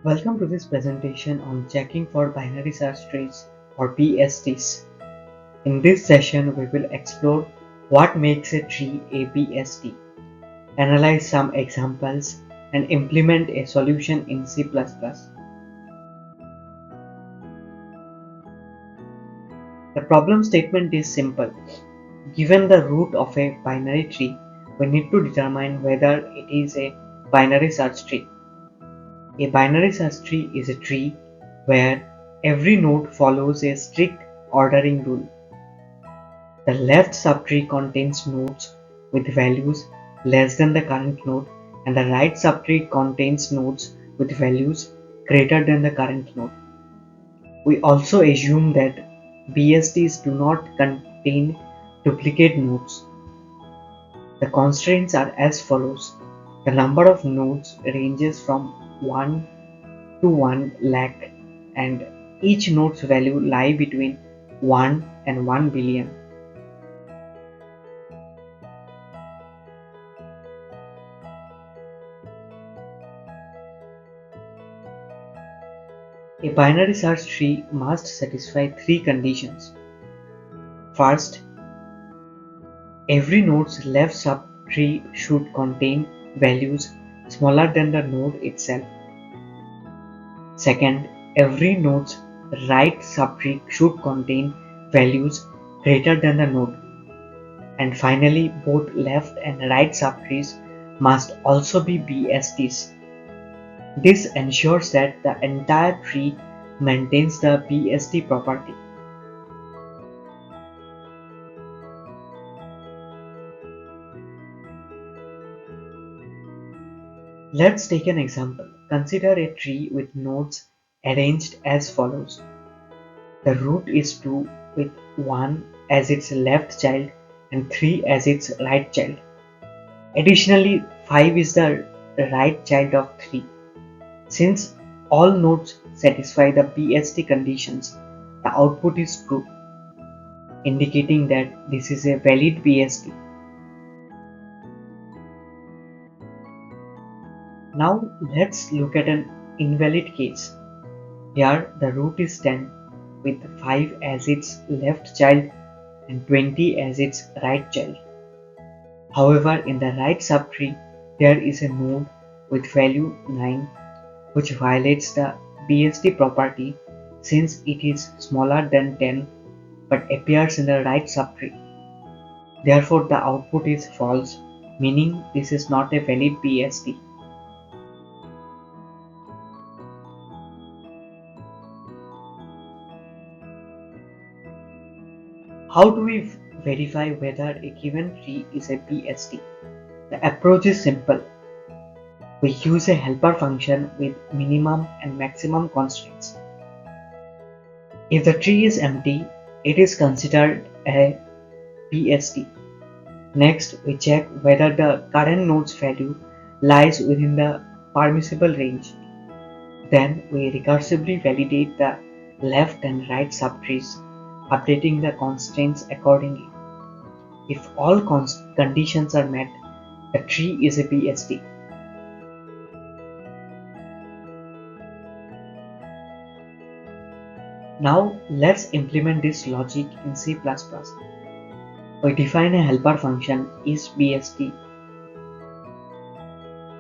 Welcome to this presentation on checking for binary search trees or BSTs. In this session, we will explore what makes a tree a BST, analyze some examples, and implement a solution in C++. The problem statement is simple. Given the root of a binary tree, we need to determine whether it is a binary search tree. A binary search tree is a tree where every node follows a strict ordering rule. The left subtree contains nodes with values less than the current node, and the right subtree contains nodes with values greater than the current node. We also assume that BSTs do not contain duplicate nodes. The constraints are as follows. The number of nodes ranges from 1 to 1 lakh, and each node's value lie between 1 and 1 billion. A binary search tree must satisfy three conditions. First, every node's left subtree should contain values smaller than the node itself. Second, every node's right subtree should contain values greater than the node. And finally, both left and right subtrees must also be BSTs. This ensures that the entire tree maintains the BST property. Let's take an example. Consider a tree with nodes arranged as follows. The root is 2 with 1 as its left child and 3 as its right child. Additionally, 5 is the right child of 3. Since all nodes satisfy the BST conditions, the output is true, indicating that this is a valid BST. Now let's look at an invalid case. Here the root is 10 with 5 as its left child and 20 as its right child. However, in the right subtree there is a node with value 9 which violates the BST property since it is smaller than 10 but appears in the right subtree. Therefore, the output is false, meaning this is not a valid BST. How do we verify whether a given tree is a BST? The approach is simple. We use a helper function with minimum and maximum constraints. If the tree is empty, it is considered a BST. Next, we check whether the current node's value lies within the permissible range. Then we recursively validate the left and right subtrees, updating the constraints accordingly. If all conditions are met, the tree is a BST. Now let's implement this logic in C++. We define a helper function isBST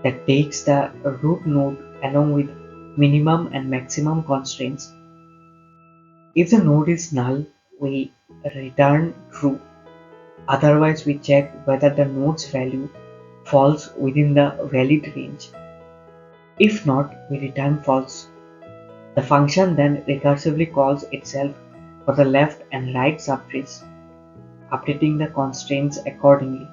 that takes the root node along with minimum and maximum constraints. If the node is null, we return true. Otherwise, we check whether the node's value falls within the valid range. If not, we return false. The function then recursively calls itself for the left and right subtrees, updating the constraints accordingly.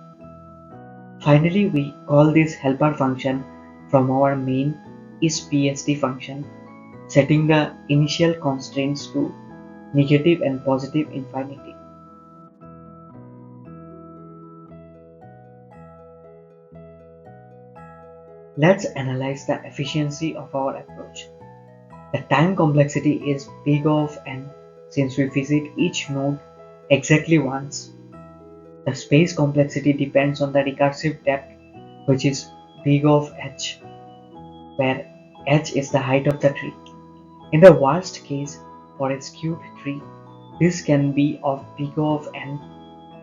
Finally, we call this helper function from our main isBST function, setting the initial constraints to negative and positive infinity. Let's analyze the efficiency of our approach. The time complexity is big of n since we visit each node exactly once. The space complexity depends on the recursive depth, which is big of h, where H is the height of the tree. In the worst case, for a skewed tree, this can be of big O of n,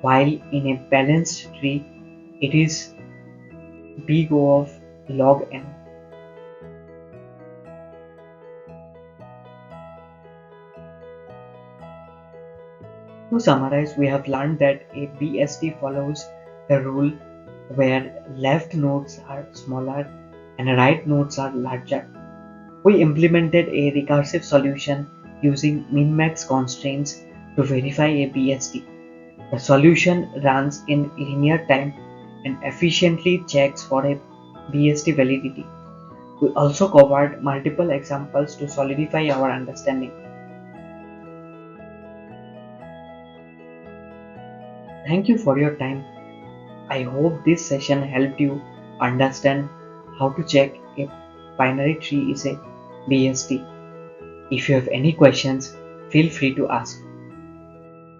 while in a balanced tree, it is big O of log n. To summarize, we have learned that a BST follows the rule where left nodes are smaller and right nodes are larger. We implemented a recursive solution using min-max constraints to verify a BST. The solution runs in linear time and efficiently checks for a BST validity. We also covered multiple examples to solidify our understanding. Thank you for your time. I hope this session helped you understand how to check if binary tree is a BST. If you have any questions, feel free to ask.